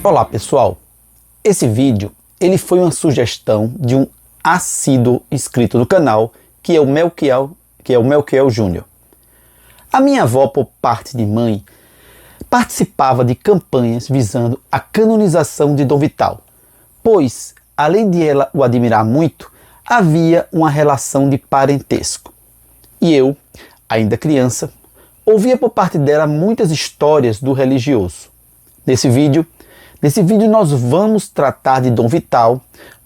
Olá pessoal, esse vídeo ele foi uma sugestão de um assíduo inscrito no canal, que é o Melquiel Júnior. A minha avó, por parte de mãe, participava de campanhas visando a canonização de Dom Vital, pois, além de ela o admirar muito, havia uma relação de parentesco. E eu, ainda criança, ouvia por parte dela muitas histórias do religioso. Nesse vídeo nós vamos tratar de Dom Vital,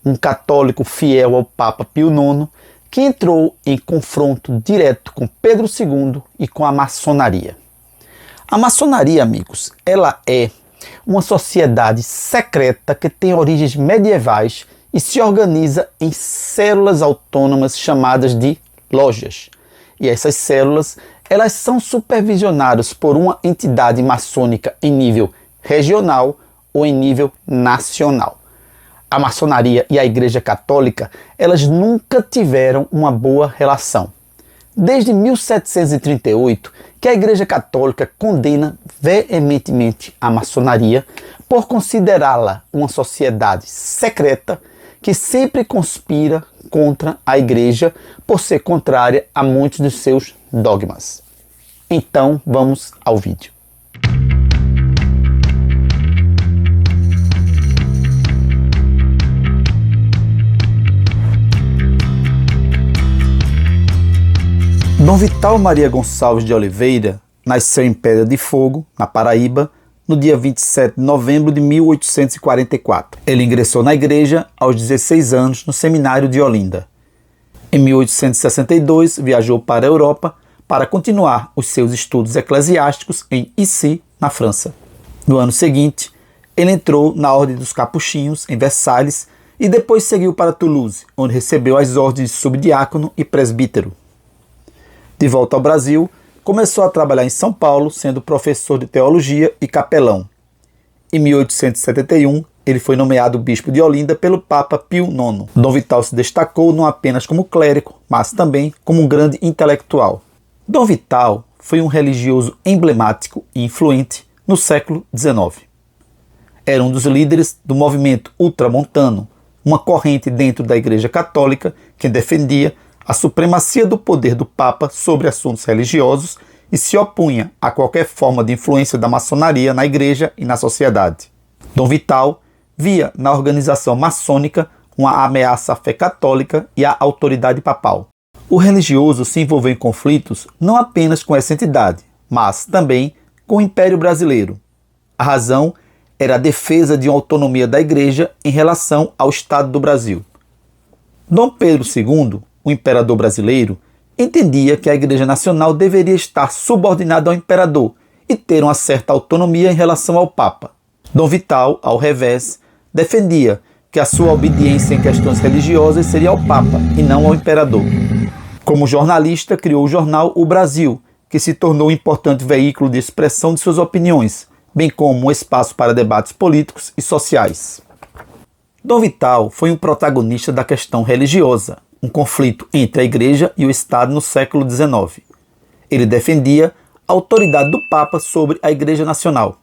um católico fiel ao Papa Pio IX, que entrou em confronto direto com Pedro II e com a maçonaria. A maçonaria, amigos, ela é uma sociedade secreta que tem origens medievais e se organiza em células autônomas chamadas de lojas. E essas células, elas são supervisionadas por uma entidade maçônica em nível regional ou em nível nacional. A maçonaria e a Igreja Católica, elas nunca tiveram uma boa relação. Desde 1738, que a Igreja Católica condena veementemente a maçonaria por considerá-la uma sociedade secreta que sempre conspira contra a Igreja por ser contrária a muitos dos seus dogmas. Então, vamos ao vídeo. Dom Vital Maria Gonçalves de Oliveira nasceu em Pedra de Fogo, na Paraíba, no dia 27 de novembro de 1844. Ele ingressou na igreja aos 16 anos no seminário de Olinda. Em 1862, viajou para a Europa para continuar os seus estudos eclesiásticos em Issy, na França. No ano seguinte, ele entrou na Ordem dos Capuchinhos, em Versalhes, e depois seguiu para Toulouse, onde recebeu as ordens de subdiácono e presbítero. De volta ao Brasil, começou a trabalhar em São Paulo, sendo professor de teologia e capelão. Em 1871, ele foi nomeado bispo de Olinda pelo Papa Pio IX. Dom Vital se destacou não apenas como clérigo, mas também como um grande intelectual. Dom Vital foi um religioso emblemático e influente no século XIX. Era um dos líderes do movimento ultramontano, uma corrente dentro da Igreja Católica que defendia a supremacia do poder do Papa sobre assuntos religiosos e se opunha a qualquer forma de influência da maçonaria na igreja e na sociedade. Dom Vital via na organização maçônica uma ameaça à fé católica e à autoridade papal. O religioso se envolveu em conflitos não apenas com essa entidade, mas também com o Império Brasileiro. A razão era a defesa de uma autonomia da igreja em relação ao Estado do Brasil. Dom Pedro II, o imperador brasileiro, entendia que a Igreja Nacional deveria estar subordinada ao imperador e ter uma certa autonomia em relação ao Papa. Dom Vital, ao revés, defendia que a sua obediência em questões religiosas seria ao Papa e não ao imperador. Como jornalista, criou o jornal O Brasil, que se tornou um importante veículo de expressão de suas opiniões, bem como um espaço para debates políticos e sociais. Dom Vital foi um protagonista da questão religiosa, um conflito entre a Igreja e o Estado no século XIX. Ele defendia a autoridade do Papa sobre a Igreja Nacional.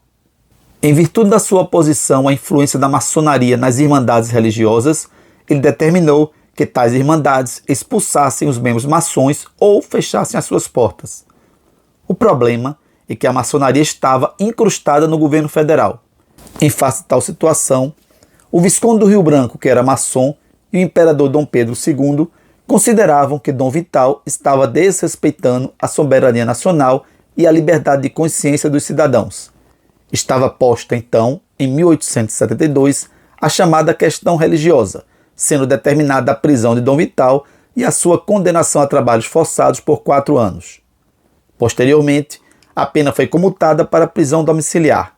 Em virtude da sua oposição à influência da maçonaria nas irmandades religiosas, ele determinou que tais irmandades expulsassem os membros maçons ou fechassem as suas portas. O problema é que a maçonaria estava incrustada no governo federal. Em face de tal situação, o Visconde do Rio Branco, que era maçom, e o imperador Dom Pedro II consideravam que Dom Vital estava desrespeitando a soberania nacional e a liberdade de consciência dos cidadãos. Estava posta, então, em 1872, a chamada questão religiosa, sendo determinada a prisão de Dom Vital e a sua condenação a trabalhos forçados por 4 anos. Posteriormente, a pena foi comutada para prisão domiciliar.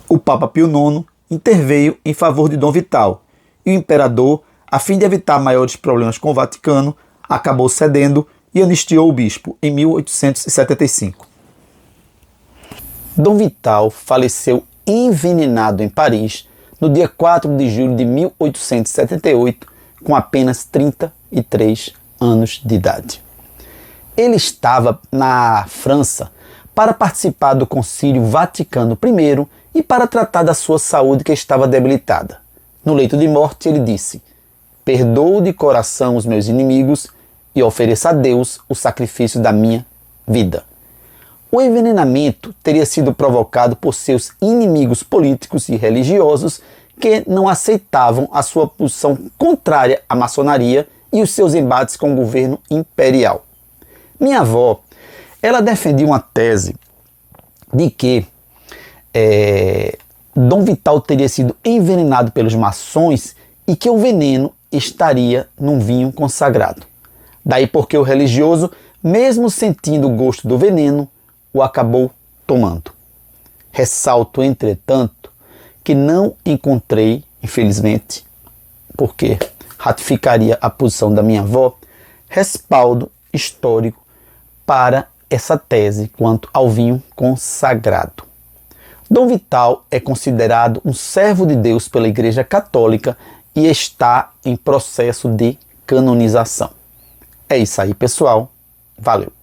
O Papa Pio IX interveio em favor de Dom Vital, e o imperador, a fim de evitar maiores problemas com o Vaticano, acabou cedendo e anistiou o bispo em 1875. Dom Vital faleceu envenenado em Paris no dia 4 de julho de 1878, com apenas 33 anos de idade. Ele estava na França para participar do Concílio Vaticano I e para tratar da sua saúde que estava debilitada. No leito de morte, ele disse: perdoo de coração os meus inimigos e ofereço a Deus o sacrifício da minha vida. O envenenamento teria sido provocado por seus inimigos políticos e religiosos que não aceitavam a sua posição contrária à maçonaria e os seus embates com o governo imperial. Minha avó, ela defendia uma tese de que Dom Vital teria sido envenenado pelos maçons e que o veneno estaria num vinho consagrado. Daí porque o religioso, mesmo sentindo o gosto do veneno, o acabou tomando. Ressalto, entretanto, que não encontrei, infelizmente, porque ratificaria a posição da minha avó, respaldo histórico para essa tese quanto ao vinho consagrado. Dom Vital é considerado um servo de Deus pela Igreja Católica e está em processo de canonização. É isso aí, pessoal. Valeu!